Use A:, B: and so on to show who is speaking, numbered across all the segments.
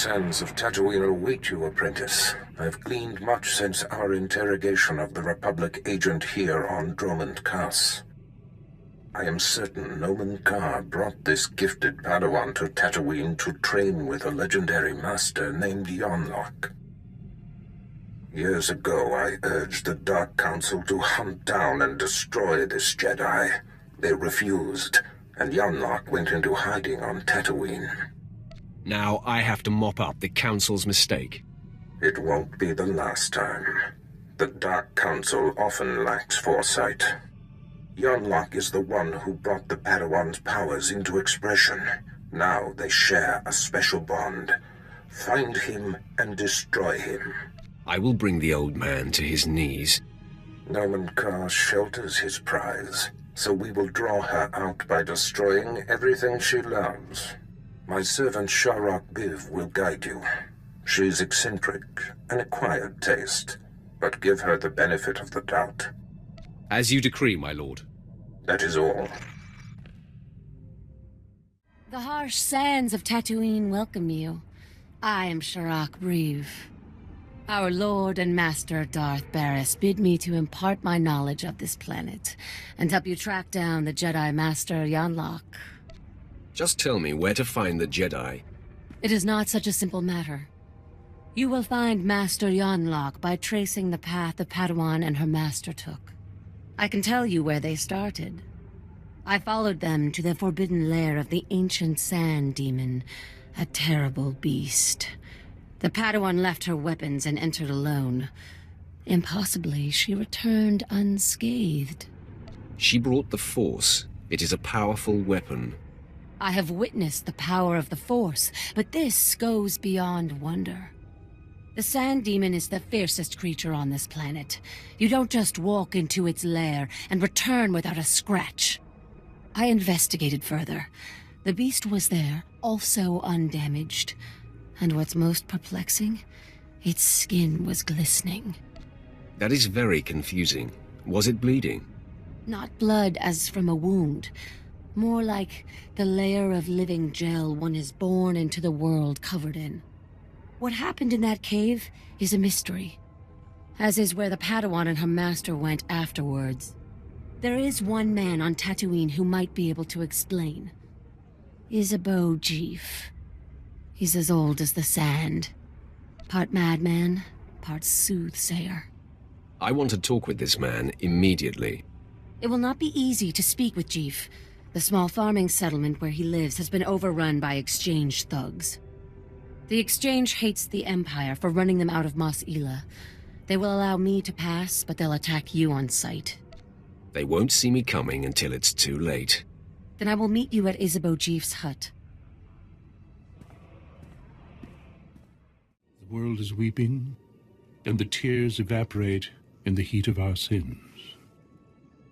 A: sands of Tatooine await you, apprentice. I've gleaned much since our interrogation of the Republic agent here on Dromund Kaas. I am certain Nomen Karr brought this gifted padawan to Tatooine to train with a legendary master named Yonlock. Years ago, I urged the Dark Council to hunt down and destroy this Jedi. They refused, and Yonlock went into hiding on Tatooine.
B: Now I have to mop up the Council's mistake.
A: It won't be the last time. The Dark Council often lacks foresight. Yonlock is the one who brought the Padawan's powers into expression. Now they share a special bond. Find him and destroy him.
B: I will bring the old man to his knees.
A: Nomen Karr shelters his prize, so we will draw her out by destroying everything she loves. My servant Sharok Biv will guide you. She's eccentric, an acquired taste, but give her the benefit of the doubt.
B: As you decree, my lord.
A: That is all.
C: The harsh sands of Tatooine welcome you. I am Sharok Biv. Our Lord and Master Darth Barris bid me to impart my knowledge of this planet and help you track down the Jedi Master Yonlock.
B: Just tell me where to find the Jedi.
C: It is not such a simple matter. You will find Master Yonlock by tracing the path the Padawan and her master took. I can tell you where they started. I followed them to the forbidden lair of the ancient sand demon, a terrible beast. The Padawan left her weapons and entered alone. Impossibly, she returned unscathed.
B: She brought the Force. It is a powerful weapon.
C: I have witnessed the power of the Force, but this goes beyond wonder. The Sand Demon is the fiercest creature on this planet. You don't just walk into its lair and return without a scratch. I investigated further. The beast was there, also undamaged. And what's most perplexing? Its skin was glistening.
B: That is very confusing. Was it bleeding?
C: Not blood as from a wound. More like the layer of living gel one is born into the world covered in. What happened in that cave is a mystery, as is where the Padawan and her master went afterwards. There is one man on Tatooine who might be able to explain. SWTOR. He's as old as the sand. Part madman, part soothsayer.
B: I want to talk with this man immediately.
C: It will not be easy to speak with SWTOR. The small farming settlement where he lives has been overrun by Exchange thugs. The Exchange hates the Empire for running them out of Mos Ela. They will allow me to pass, but they'll attack you on sight.
B: They won't see me coming until it's too late.
C: Then I will meet you at SWTOR's hut.
D: The world is weeping, and the tears evaporate in the heat of our sins.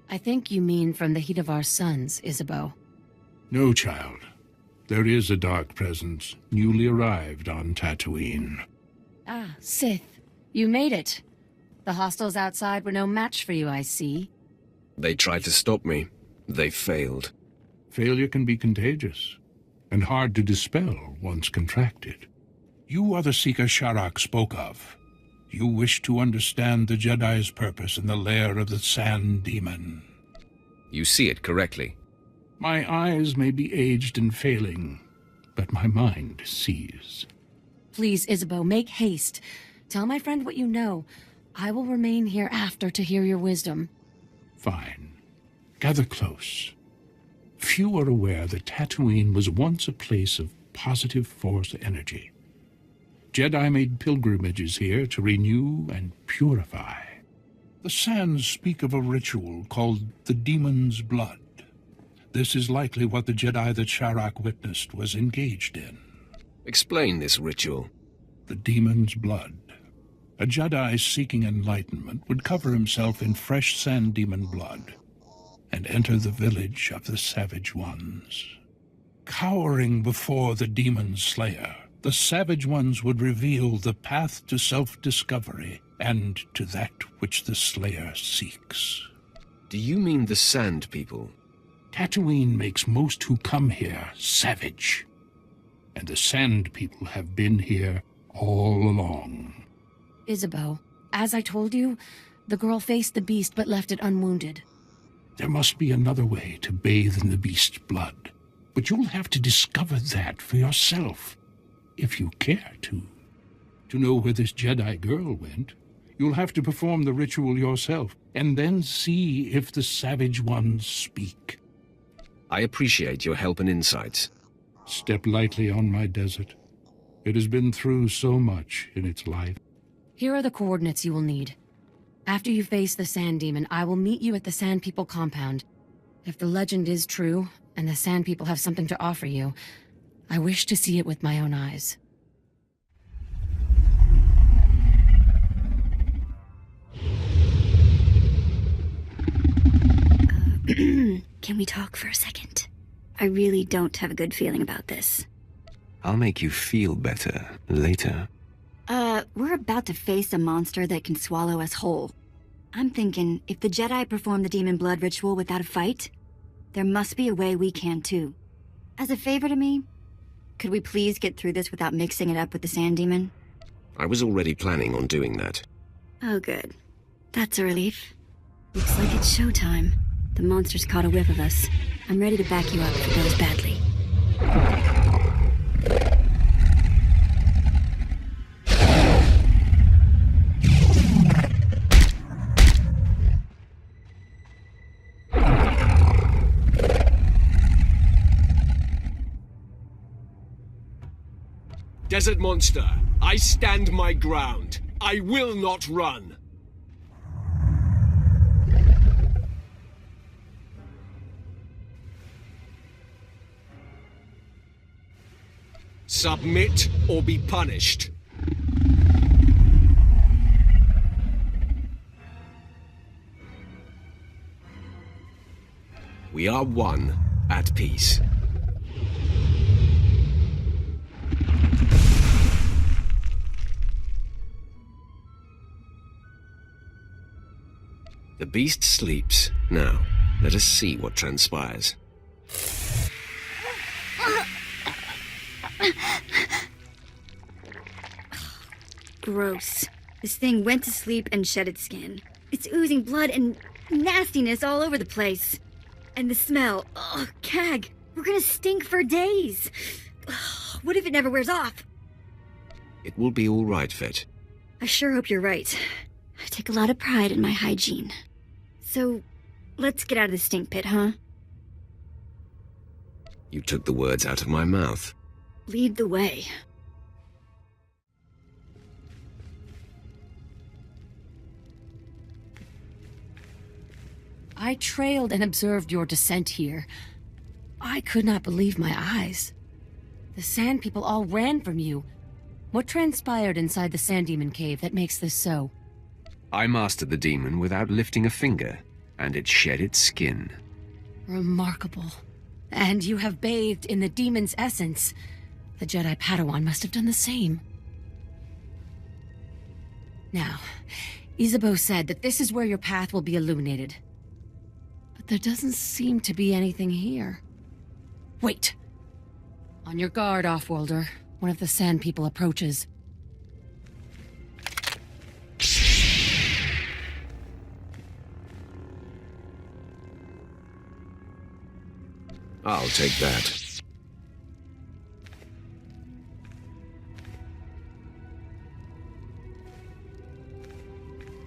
C: I think you mean from the heat of our suns, Isabeau.
D: No, child. There is a dark presence, newly arrived on Tatooine.
C: Ah, Sith. You made it. The hostiles outside were no match for you, I see.
B: They tried to stop me. They failed.
D: Failure can be contagious, and hard to dispel once contracted. You are the seeker Sharok spoke of. You wish to understand the Jedi's purpose in the lair of the Sand Demon.
B: You see it correctly.
D: My eyes may be aged and failing, but my mind sees.
C: Please, Isabeau, make haste. Tell my friend what you know. I will remain here after to hear your wisdom.
D: Fine. Gather close. Few are aware that Tatooine was once a place of positive Force energy. Jedi made pilgrimages here to renew and purify. The sands speak of a ritual called the Demon's Blood. This is likely what the Jedi that Sharok witnessed was engaged in.
B: Explain this ritual.
D: The Demon's Blood. A Jedi seeking enlightenment would cover himself in fresh Sand Demon blood and enter the village of the Savage Ones. Cowering before the Demon Slayer, the Savage Ones would reveal the path to self-discovery and to that which the Slayer seeks.
B: Do you mean the Sand People?
D: Tatooine makes most who come here savage. And the Sand People have been here all along.
C: Isabeau, as I told you, the girl faced the beast but left it unwounded.
D: There must be another way to bathe in the beast's blood. But you'll have to discover that for yourself, if you care to. To know where this Jedi girl went, you'll have to perform the ritual yourself, and then see if the Savage Ones speak.
B: I appreciate your help and insights.
D: Step lightly on my desert. It has been through so much in its life.
C: Here are the coordinates you will need. After you face the Sand Demon, I will meet you at the Sand People compound. If the legend is true, and the Sand People have something to offer you, I wish to see it with my own eyes.
E: Can we talk for a second? I really don't have a good feeling about this.
B: I'll make you feel better later.
E: We're about to face a monster that can swallow us whole. I'm thinking, if the Jedi perform the demon blood ritual without a fight, there must be a way we can too. As a favor to me, could we please get through this without mixing it up with the Sand Demon?
B: I was already planning on doing that.
E: Oh good. That's a relief. Looks like it's showtime. The monster's caught a whiff of us. I'm ready to back you up if it goes badly.
F: Desert monster, I stand my ground. I will not run. Submit or be punished.
B: We are one, at peace. The beast sleeps. Now, let us see what transpires.
E: Gross. This thing went to sleep and shed its skin. It's oozing blood and nastiness all over the place. And the smell. Ugh, Cag, we're gonna stink for days. Ugh, what if it never wears off?
B: It will be all right, Fett.
E: I sure hope you're right. I take a lot of pride in my hygiene. So, let's get out of the stink pit, huh?
B: You took the words out of my mouth.
E: Lead the way.
C: I trailed and observed your descent here. I could not believe my eyes. The Sand People all ran from you. What transpired inside the Sand Demon cave that makes this so?
B: I mastered the demon without lifting a finger, and it shed its skin.
C: Remarkable. And you have bathed in the demon's essence. The Jedi Padawan must have done the same. Now, Isabeau said that this is where your path will be illuminated. But there doesn't seem to be anything here. Wait! On your guard, Offworlder. One of the Sand People approaches.
B: I'll take that.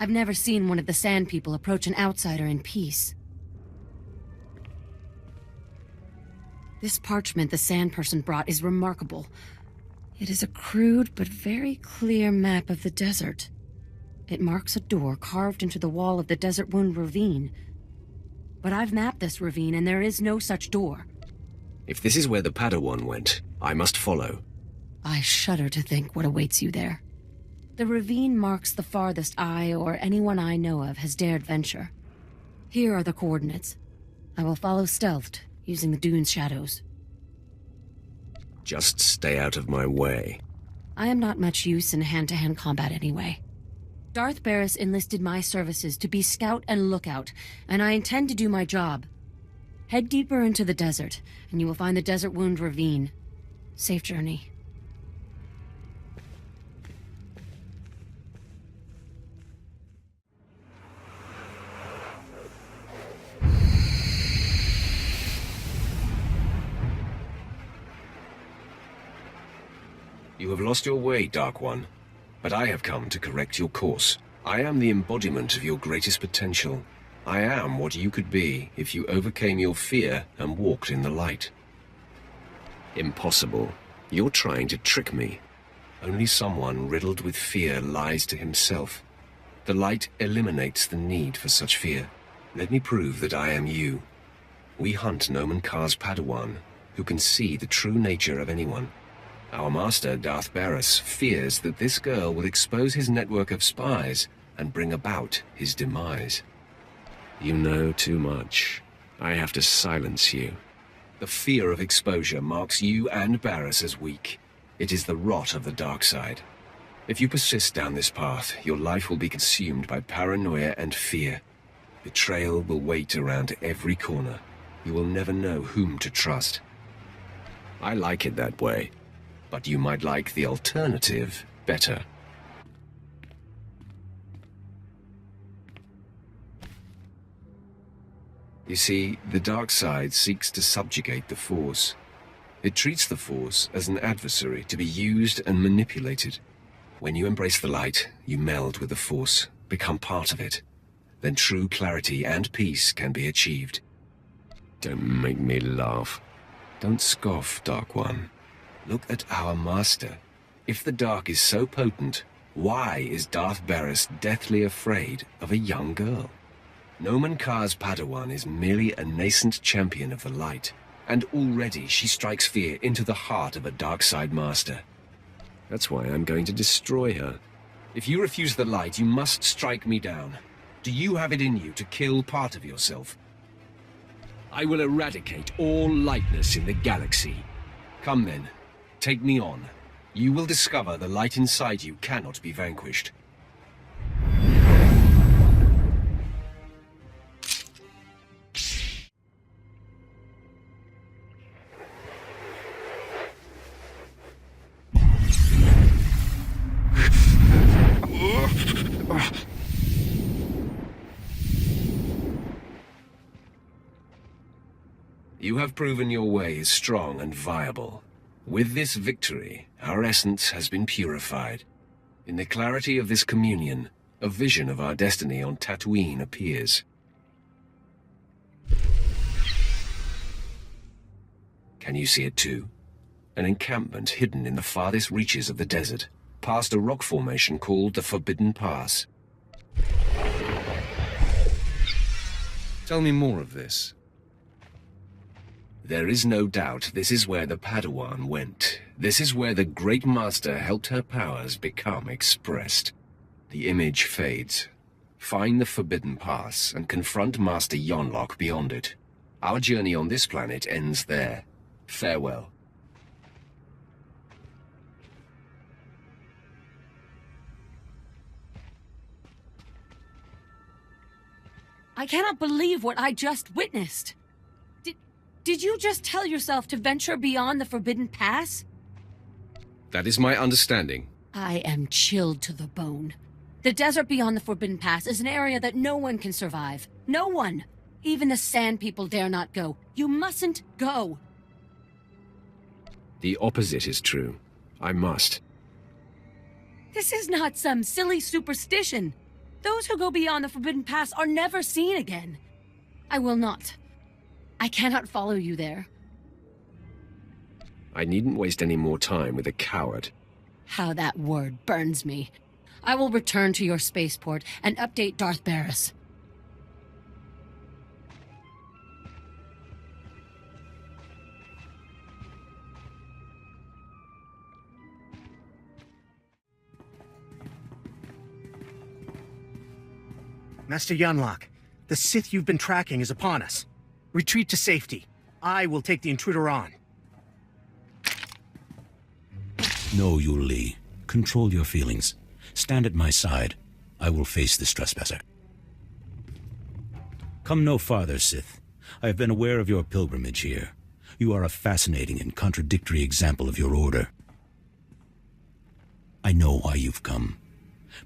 C: I've never seen one of the Sand People approach an outsider in peace. This parchment the Sand Person brought is remarkable. It is a crude but very clear map of the desert. It marks a door carved into the wall of the Desert Wound Ravine. But I've mapped this ravine and there is no such door.
B: If this is where the Padawan went, I must follow.
C: I shudder to think what awaits you there. The ravine marks the farthest I or anyone I know of has dared venture. Here are the coordinates. I will follow stealthed, using the dune's shadows.
B: Just stay out of my way.
C: I am not much use in hand-to-hand combat anyway. Darth Barris enlisted my services to be scout and lookout, and I intend to do my job. Head deeper into the desert, and you will find the Desert Wound Ravine. Safe journey.
B: You have lost your way, Dark One, but I have come to correct your course. I am the embodiment of your greatest potential. I am what you could be if you overcame your fear and walked in the light. Impossible. You're trying to trick me. Only someone riddled with fear lies to himself. The light eliminates the need for such fear. Let me prove that I am you. We hunt Nomen Karr's padawan, who can see the true nature of anyone. Our master, Darth Barris, fears that this girl will expose his network of spies and bring about his demise. You know too much. I have to silence you. The fear of exposure marks you and Barris as weak. It is the rot of the dark side. If you persist down this path, your life will be consumed by paranoia and fear. Betrayal will wait around every corner. You will never know whom to trust. I like it that way, but you might like the alternative better. You see, the dark side seeks to subjugate the Force. It treats the Force as an adversary to be used and manipulated. When you embrace the light, you meld with the Force, become part of it. Then true clarity and peace can be achieved. Don't make me laugh. Don't scoff, Dark One. Look at our master. If the dark is so potent, why is Darth Barris deathly afraid of a young girl? Nomen Karr's padawan is merely a nascent champion of the light, and already she strikes fear into the heart of a dark side master. That's why I'm going to destroy her. If you refuse the light, you must strike me down. Do you have it in you to kill part of yourself? I will eradicate all lightness in the galaxy. Come then, take me on. You will discover the light inside you cannot be vanquished. You have proven your way is strong and viable. With this victory, our essence has been purified. In the clarity of this communion, a vision of our destiny on Tatooine appears. Can you see it too? An encampment hidden in the farthest reaches of the desert, past a rock formation called the Forbidden Pass. Tell me more of this. There is no doubt this is where the Padawan went. This is where the Great Master helped her powers become expressed. The image fades. Find the Forbidden Pass and confront Master Yonlock beyond it. Our journey on this planet ends there. Farewell.
C: I cannot believe what I just witnessed. Did you just tell yourself to venture beyond the Forbidden Pass?
B: That is my understanding.
C: I am chilled to the bone. The desert beyond the Forbidden Pass is an area that no one can survive. No one! Even the Sand People dare not go. You mustn't go!
B: The opposite is true. I must.
C: This is not some silly superstition. Those who go beyond the Forbidden Pass are never seen again. I will not. I cannot follow you there.
B: I needn't waste any more time with a coward.
C: How that word burns me. I will return to your spaceport and update Darth Barris.
G: Master Yonlock, the Sith you've been tracking is upon us. Retreat to safety. I will take the intruder on.
H: No, Yul Li. Control your feelings. Stand at my side. I will face this trespasser. Come no farther, Sith. I have been aware of your pilgrimage here. You are a fascinating and contradictory example of your order. I know why you've come.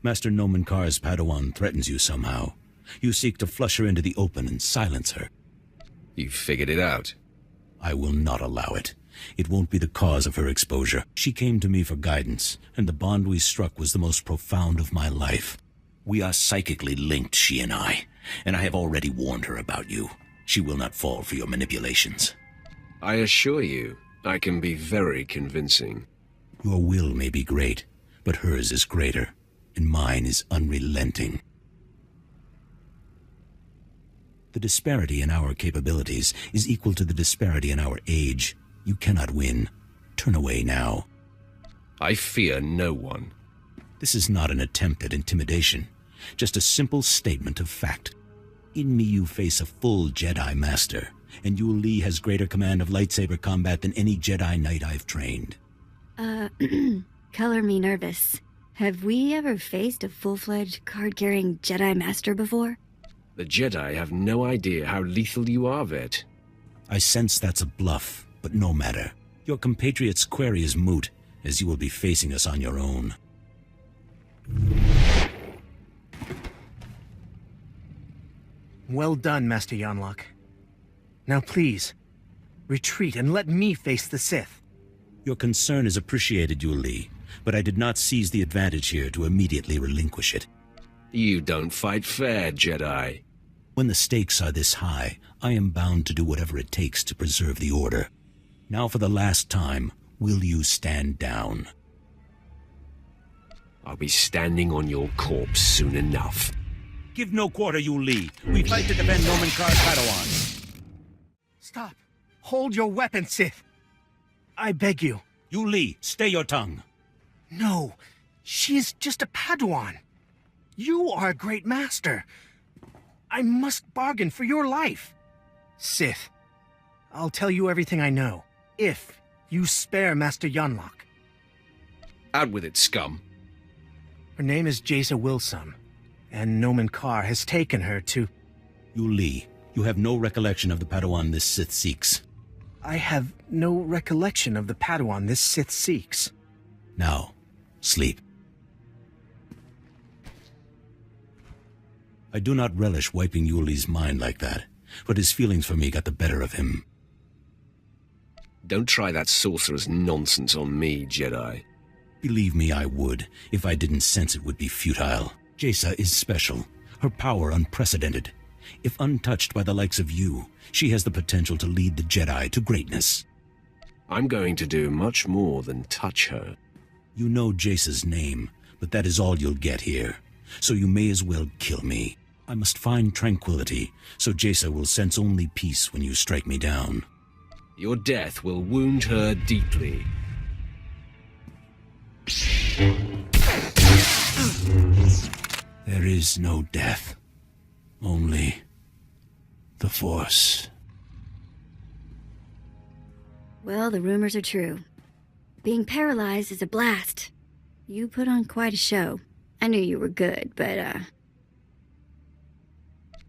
H: Master Nomen Karr's padawan threatens you somehow. You seek to flush her into the open and silence her.
B: You've figured it out.
H: I will not allow it. It won't be the cause of her exposure. She came to me for guidance, and the bond we struck was the most profound of my life. We are psychically linked, she and I have already warned her about you. She will not fall for your manipulations.
B: I assure you, I can be very convincing.
H: Your will may be great, but hers is greater, and mine is unrelenting. The disparity in our capabilities is equal to the disparity in our age. You cannot win. Turn away now.
B: I fear no one.
H: This is not an attempt at intimidation, just a simple statement of fact. In me you face a full Jedi Master, and Yul Li has greater command of lightsaber combat than any Jedi Knight I've trained.
E: Color me nervous. Have we ever faced a full-fledged card-carrying Jedi Master before?
B: The Jedi have no idea how lethal you are, Vet.
H: I sense that's a bluff, but no matter. Your compatriot's query is moot, as you will be facing us on your own.
G: Well done, Master Yonlock. Now please, retreat and let me face the Sith.
H: Your concern is appreciated, Yul Li, but I did not seize the advantage here to immediately relinquish it.
B: You don't fight fair, Jedi.
H: When the stakes are this high, I am bound to do whatever it takes to preserve the Order. Now for the last time, will you stand down?
B: I'll be standing on your corpse soon enough.
H: Give no quarter, Yul Li. We fight to defend Nomen Karr's padawan.
G: Stop. Hold your weapon, Sith. I beg you.
H: Yul Li, stay your tongue.
G: No, she is just a padawan. You are a great master. I must bargain for your life. Sith, I'll tell you everything I know, if you spare Master Yonlock.
B: Out with it, scum.
G: Her name is Jaisa Wilsum, and Nomen Karr has taken her to...
H: Yul Li, you have no recollection of the padawan this Sith seeks.
G: I have no recollection of the padawan this Sith seeks.
H: Now, sleep. I do not relish wiping Yul Li's mind like that, but his feelings for me got the better of him.
B: Don't try that sorcerer's nonsense on me, Jedi.
H: Believe me, I would, if I didn't sense it would be futile. Jaisa is special, her power unprecedented. If untouched by the likes of you, she has the potential to lead the Jedi to greatness.
B: I'm going to do much more than touch her.
H: You know Jaisa's name, but that is all you'll get here. So you may as well kill me. I must find tranquility, so Jaisa will sense only peace when you strike me down.
B: Your death will wound her deeply.
H: There is no death. Only the Force.
E: Well, the rumors are true. Being paralyzed is a blast. You put on quite a show. I knew you were good, but,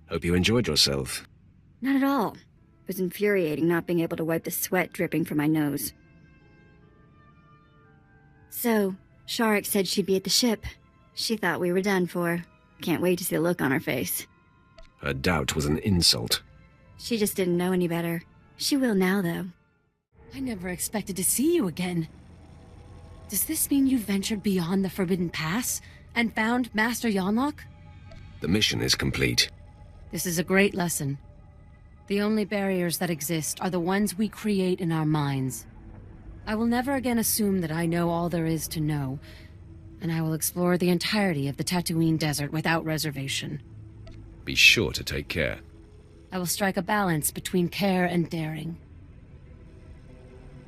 B: Hope you enjoyed yourself.
E: Not at all. It was infuriating not being able to wipe the sweat dripping from my nose. So, Sharik said she'd be at the ship. She thought we were done for. Can't wait to see the look on her face.
B: Her doubt was an insult.
E: She just didn't know any better. She will now, though.
C: I never expected to see you again. Does this mean you ventured beyond the Forbidden Pass and found Master Yonlock?
B: The mission is complete.
C: This is a great lesson. The only barriers that exist are the ones we create in our minds. I will never again assume that I know all there is to know, and I will explore the entirety of the Tatooine desert without reservation.
B: Be sure to take care.
C: I will strike a balance between care and daring.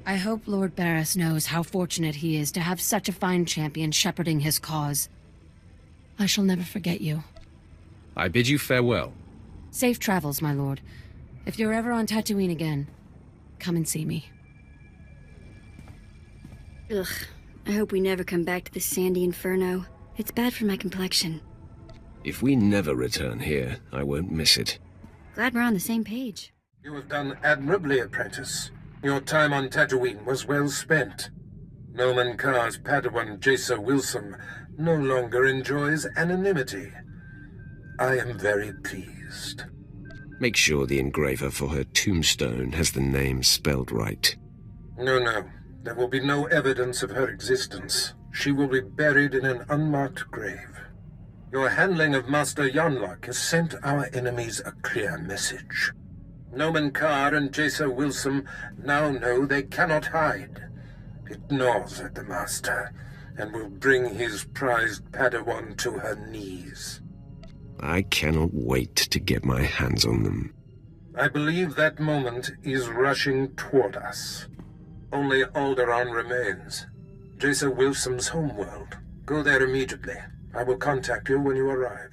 C: I hope Lord Barriss knows how fortunate he is to have such a fine champion shepherding his cause. I shall never forget you.
B: I bid you farewell.
C: Safe travels, my lord. If you're ever on Tatooine again, come and see me.
E: Ugh. I hope we never come back to this sandy inferno. It's bad for my complexion.
B: If we never return here, I won't miss it.
E: Glad we're on the same page.
A: You have done admirably, apprentice. Your time on Tatooine was well spent. Nomen Karr's padawan Jacer Wilson no longer enjoys anonymity. I am very pleased.
B: Make sure the engraver for her tombstone has the name spelled right.
A: No. There will be no evidence of her existence. She will be buried in an unmarked grave. Your handling of Master Yonlock has sent our enemies a clear message. Nomen Karr and Jacer Wilson now know they cannot hide. It gnaws at the Master, and will bring his prized Padawan to her knees.
B: I cannot wait to get my hands on them.
A: I believe that moment is rushing toward us. Only Alderaan remains. Jacer Wilson's homeworld. Go there immediately. I will contact you when you arrive.